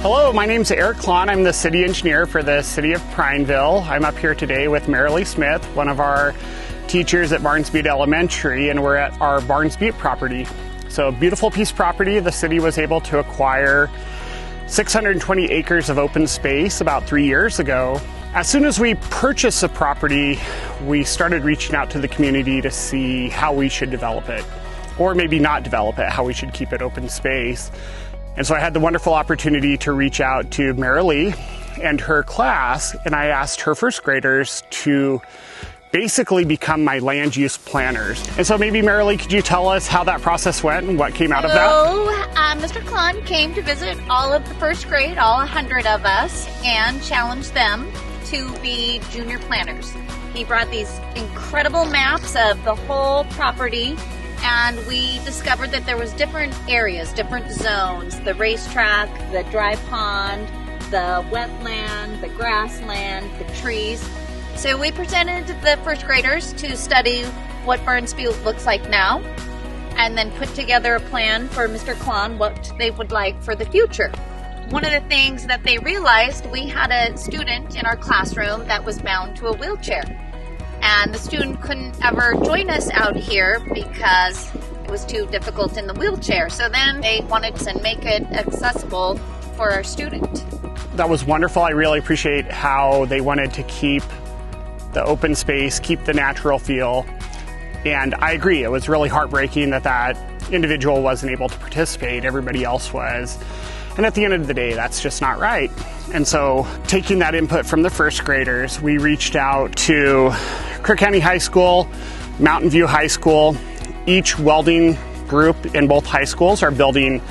Hello, my name's Eric Klon. I'm the city engineer for the City of Prineville. I'm up here today with Marilee Smith, one of our teachers at Barnes Butte Elementary, and we're at our Barnes Butte property. So, beautiful piece of property. The city was able to acquire 620 acres of open space about 3 years ago. As soon as we purchased the property, we started reaching out to the community to see how we should develop it, or maybe not develop it, how we should keep it open space. And so I had the wonderful opportunity to reach out to Marilee and her class, and I asked her first graders to basically become my land use planners. And so maybe Marilee, could you tell us how that process went and what came out of that? Mr. Klon came to visit all of the first grade, all 100 of us, and challenged them to be junior planners. He brought these incredible maps of the whole property, and we discovered that there was different areas, different zones, the racetrack, the dry pond, the wetland, the grassland, the trees. So we presented the first graders to study what Barnes Butte looks like now, and then put together a plan for Mr. Klon, what they would like for the future. One of the things that they realized, we had a student in our classroom that was bound to a wheelchair. And the student couldn't ever join us out here because it was too difficult in the wheelchair. So then they wanted to make it accessible for our student. That was wonderful. I really appreciate how they wanted to keep the open space, keep the natural feel. And I agree, it was really heartbreaking that that individual wasn't able to participate. Everybody else was. And at the end of the day, that's just not right. And so taking that input from the first graders, we reached out to Crook County High School, Mountain View High School. Each welding group in both high schools are building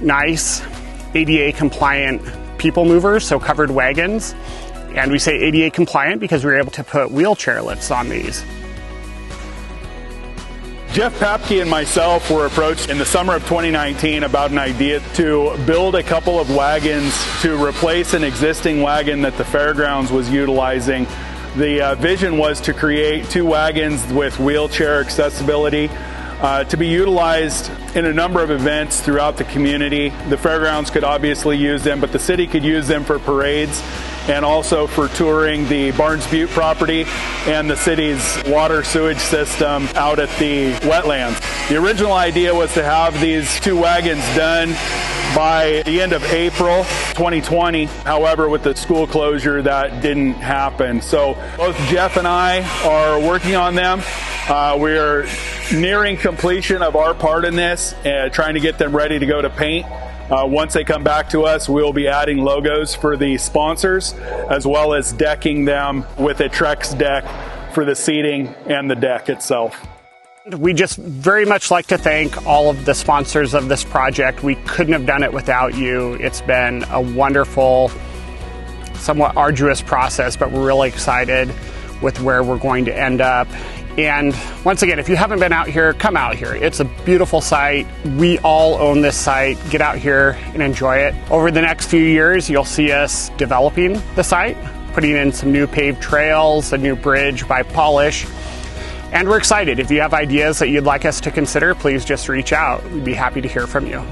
nice ADA compliant people movers, so covered wagons. And we say ADA compliant because we were able to put wheelchair lifts on these. Jeff Papke and myself were approached in the summer of 2019 about an idea to build a couple of wagons to replace an existing wagon that the fairgrounds was utilizing. The vision was to create 2 wagons with wheelchair accessibility to be utilized in a number of events throughout the community. The fairgrounds could obviously use them, but the city could use them for parades and also for touring the Barnes Butte property and the city's water sewage system out at the wetlands. The original idea was to have these 2 wagons done by the end of April 2020. However, with the school closure, that didn't happen. So both Jeff and I are working on them. We are nearing completion of our part in this, trying to get them ready to go to paint. Once they come back to us, we'll be adding logos for the sponsors, as well as decking them with a Trex deck for the seating and the deck itself. We just very much like to thank all of the sponsors of this project. We couldn't have done it without you. It's been a wonderful, somewhat arduous process, but we're really excited with where we're going to end up. And once again, if you haven't been out here, come out here. It's a beautiful site. We all own this site. Get out here and enjoy it. Over the next few years, you'll see us developing the site, putting in some new paved trails, a new bridge by Polish. And we're excited. If you have ideas that you'd like us to consider, please just reach out. We'd be happy to hear from you.